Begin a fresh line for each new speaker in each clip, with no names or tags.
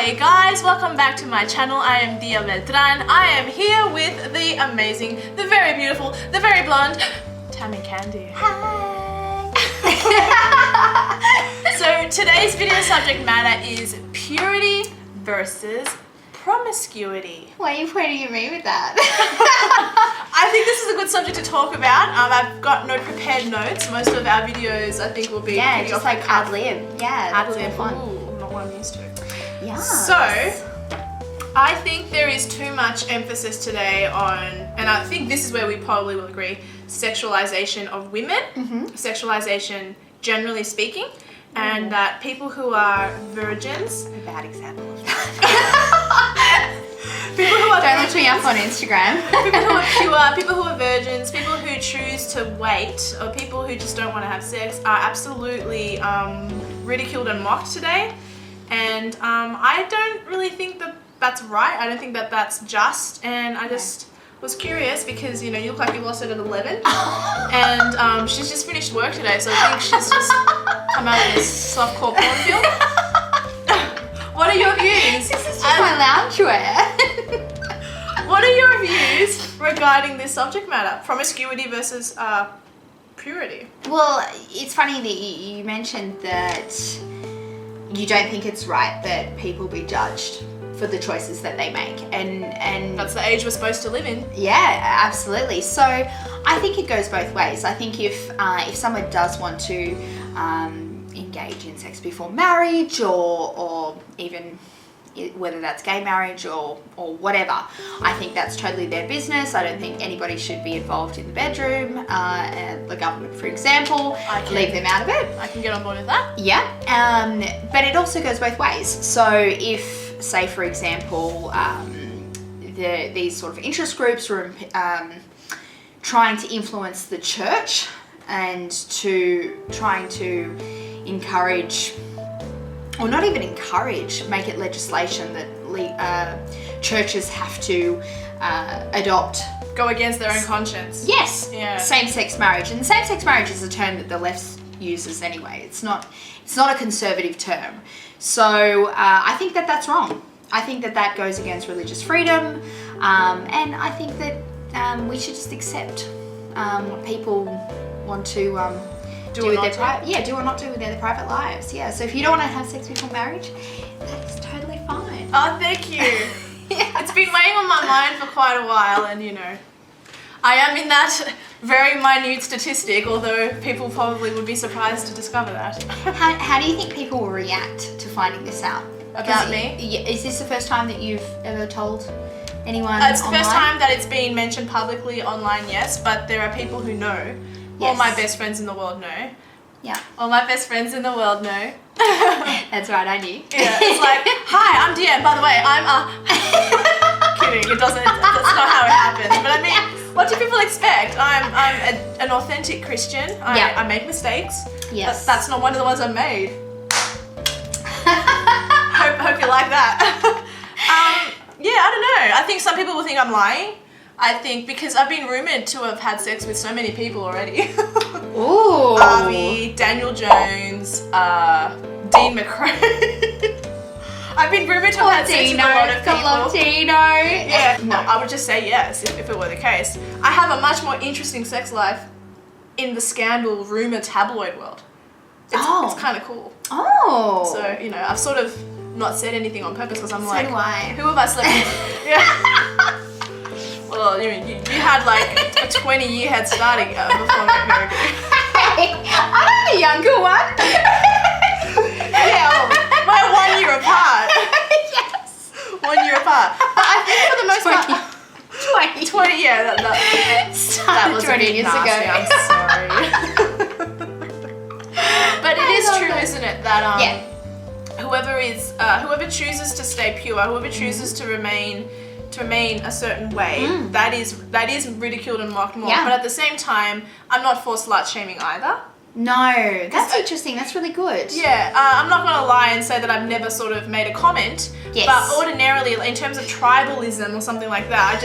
Hey guys, welcome back to my channel. I am Beltran. I am here with the amazing, the very beautiful, the very blonde Tammy Candy.
Hi!
So today's video subject matter is purity versus promiscuity.
Why are you pointing at me with that?
I think this is a good subject to talk about. I've got no prepared notes. Most of our videos I think will be pretty
just
off
like
the cuff.
ad lib. Yeah,
Ad
that's
lib.
more fun.
Ooh, not what I'm used to.
Yeah.
So, I think there is too much emphasis today on, and I think this is where we probably will agree, sexualization of women, sexualization generally speaking, and that people who are virgins,
a bad example of that.
people who are
Don't look me up on Instagram.
people who are pure, people who are virgins, people who choose to wait, or people who just don't want to have sex are absolutely ridiculed and mocked today. And I don't really think that that's right. I don't think that that's just. And I just was curious because, you know, you look like you lost it at 11. And she's just finished work today, so I think she's just come out of this softcore cornfield. What are your views?
This is just my loungewear.
What are your views regarding this subject matter? Promiscuity versus purity.
Well, it's funny that you mentioned that you don't think it's right that people be judged for the choices that they make, and
That's the age we're supposed to live in.
yeah, absolutely. So I think it goes both ways. I think if someone does want to engage in sex before marriage, or even whether that's gay marriage or whatever, I think that's totally their business. I don't think anybody should be involved in the bedroom. And the government, for example, leave them out of it.
I can get on board with that.
Yeah, but it also goes both ways. So if, say for example, these sort of interest groups were trying to influence the church and trying to encourage, or not even encourage, make it legislation that churches have to adopt.
Go against their own conscience.
Yes.
Yeah. Same-sex
marriage, and same-sex marriage is a term that the left uses anyway. It's not a conservative term. So I think that that's wrong. I think that that goes against religious freedom, and I think that we should just accept what people want to do or not do with their private lives. Yeah. So if you don't want to have sex before marriage, that's totally fine.
Oh, thank you. It's been weighing on my mind for quite a while, and you know, I am in that very minute statistic, although people probably would be surprised to discover that.
How do you think people will react to finding this out?
About me?
Is this the first time that you've ever told anyone
It's the
online?
first time that it's been mentioned publicly online, yes, but there are people who know. All
Yes.
my best friends in the world know.
Yeah.
All my best friends in the world know.
That's right, I knew.
Yeah, it's like, hi, I'm Deanne. By the way, I'm kidding. It doesn't. That's not how it happens. But I mean, what do people expect? I'm an authentic Christian. I make mistakes.
Yes.
That's not one of the ones I've made. Hope you like that. Yeah, I don't know. I think some people will think I'm lying. I think because I've been rumored to have had sex with so many people already.
Ooh.
Harvey, Daniel Jones, Dean McRae. I've been rumored to have had sex with a lot of people.
Dino.
Yeah, no, I would just say yes if it were the case. I have a much more interesting sex life in the scandal rumor tabloid world. It's kind of cool.
Oh.
So, you know, I've sort of not said anything on purpose because I'm like,
do I.
who have I slept with? Yeah. Well, you had like a 20-year head start before America.
Hey, I'm the younger one.
Yeah, well, we're 1 year apart.
Yes.
1 year apart. But I think for the most part, 20, yeah, that was
20
a bit
years
nasty,
ago.
I'm sorry. But it is true, isn't it, that whoever chooses to stay pure, whoever chooses to remain a certain way, that is ridiculed and mocked more.
Yeah.
But at the same time, I'm not for slut shaming either.
No, that's interesting. That's really good.
Yeah, I'm not going to lie and say that I've never sort of made a comment.
Yes.
But ordinarily, in terms of tribalism or something like that,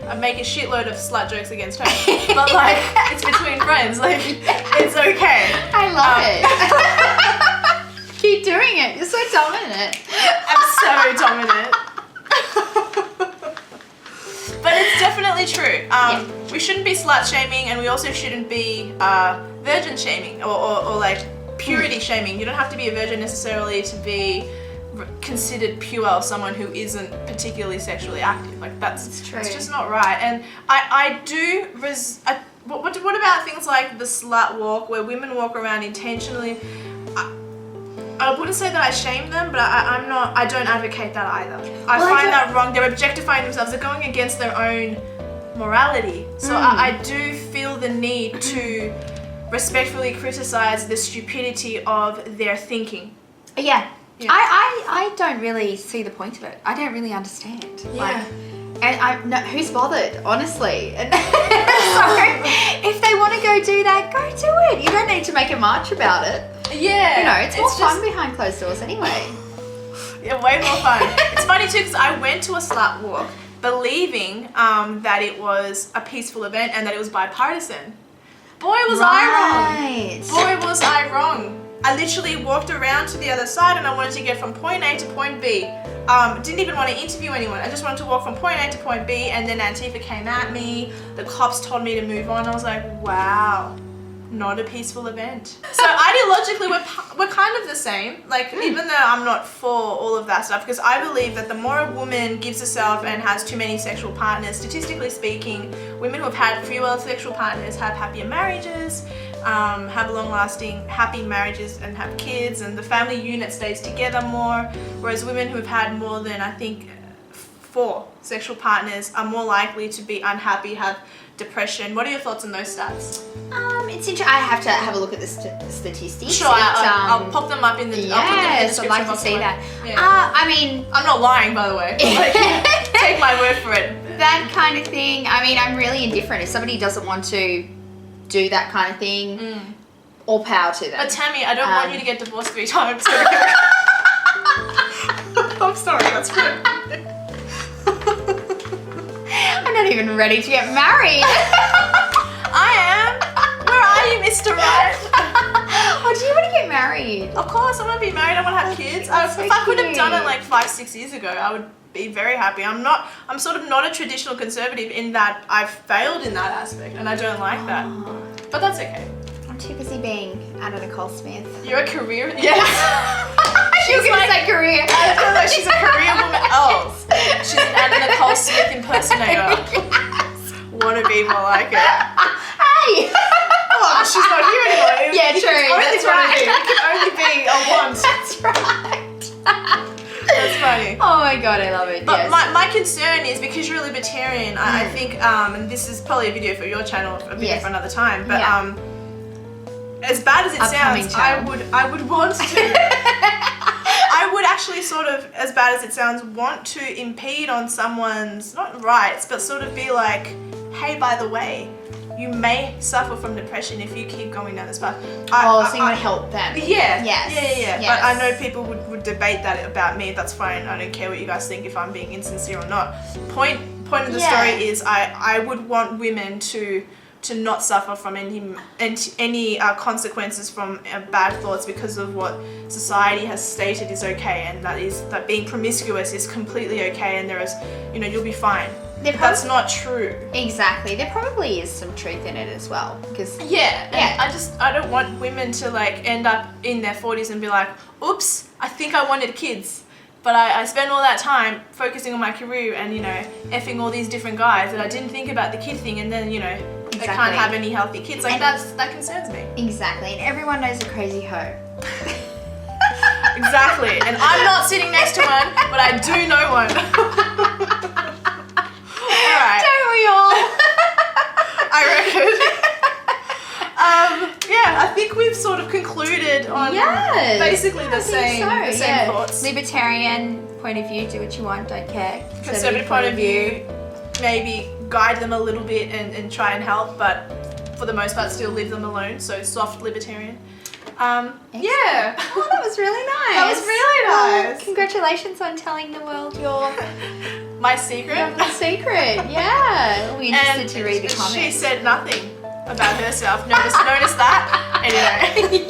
I make a shitload of slut jokes against her. But like, it's between friends. Like, it's okay.
I love it. Keep You're doing it. You're so dominant.
I'm so dominant. But it's definitely true. We shouldn't be slut shaming, and we also shouldn't be virgin shaming or like purity shaming. You don't have to be a virgin necessarily to be considered pure or someone who isn't particularly sexually active. Like that's
true.
It's just not right. And I do what about things like the slut walk, where women walk around intentionally? I wouldn't say that I shame them, but I don't advocate that either. I find that wrong. They're objectifying themselves. They're going against their own morality. So I do feel the need to respectfully criticize the stupidity of their thinking.
Yeah. I don't really see the point of it. I don't really understand.
Yeah.
And who's bothered, honestly? And so if they want to go do that, go do it. You don't need to make a march about it.
Yeah.
It's more fun behind closed doors anyway.
Yeah, way more fun. It's funny too, because I went to a slut walk believing that it was a peaceful event and that it was bipartisan. Boy, was I wrong. Boy, was I wrong. I literally walked around to the other side and I wanted to get from point A to point B. Didn't even want to interview anyone. I just wanted to walk from point A to point B, and then Antifa came at me. The cops told me to move on. I was like, wow, not a peaceful event. So ideologically, we're kind of the same. Like, even though I'm not for all of that stuff, because I believe that the more a woman gives herself and has too many sexual partners, statistically speaking, women who have had fewer sexual partners have happier marriages, have long-lasting happy marriages and have kids, and the family unit stays together more, whereas women who have had more than, I think, 4 sexual partners are more likely to be unhappy, have depression. What are your thoughts on those stats?
It's interesting. I have to have a look at the statistics.
Sure, I'll pop them up in the
yes, I'd like to see that.
Yeah.
I mean,
I'm not lying, by the way. Like, take my word for it.
That kind of thing. I mean, I'm really indifferent. If somebody doesn't want to do that kind of thing, all power to them.
But Tammy, I don't want you to get divorced 3 times. I'm sorry, that's good.
I'm not even ready to get married.
I am. Where are you, Mr. Right?
Oh, do you want to get married?
Of course, I want to be married. I want to have kids. If I could have done it like 5-6 years ago, I would be very happy. I'm sort of not a traditional conservative in that I've failed in that aspect, and I don't like that. But that's okay.
I'm too busy being Anna Nicole Smith.
You're a career? Yes.
She was going to say career.
I was like, she's a career woman. Oh, she's an Anna Nicole Smith impersonator.
Yes.
Want to be more like it.
Hey!
Oh, she's not here anymore.
Yeah, true. That's right.
It can only be a want.
That's right.
That's funny.
Oh my god, I love it.
But
yes.
my concern is, because you're a libertarian, I think, and this is probably a video for your channel, a video for another time, but as bad as it sounds, I would want to. I would actually sort of, as bad as it sounds, want to impede on someone's, not rights, but sort of be like, hey, by the way, you may suffer from depression if you keep going down this path.
So you want to help them.
Yeah.
Yes.
Yeah. But I know people would debate that about me. That's fine. I don't care what you guys think, if I'm being insincere or not. Point of the story is I would want women to not suffer from any consequences from bad thoughts because of what society has stated is okay, and that is that being promiscuous is completely okay, and there is, you'll be fine. That's not true.
Exactly. There probably is some truth in it as well, because
I don't want women to like end up in their 40s and be like, oops, I think I wanted kids, but I spent all that time focusing on my career and effing all these different guys that I didn't think about the kid thing, and then I can't have any healthy kids. Like that concerns me.
Exactly. And everyone knows a crazy hoe.
Exactly. And I'm not sitting next to one, but I do know one. Alright.
Don't we all?
I reckon. I think we've sort of concluded on basically the same thoughts.
Libertarian point of view, do what you want, don't care.
Conservative point of view, maybe guide them a little bit and try and help, but for the most part still leave them alone, so soft libertarian.
Oh, that was really nice.
That was really nice.
Well, congratulations on telling the world your
my secret.
Your secret, yeah. We're interested to read the comments.
She said nothing about herself. Notice that? Anyway.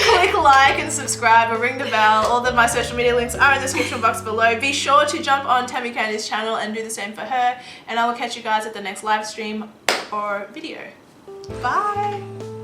Cool.
click like and subscribe or ring the bell. All of my social media links are in the description box below. Be sure to jump on Tammy Candy's channel and do the same for her. And I will catch you guys at the next live stream or video. Bye.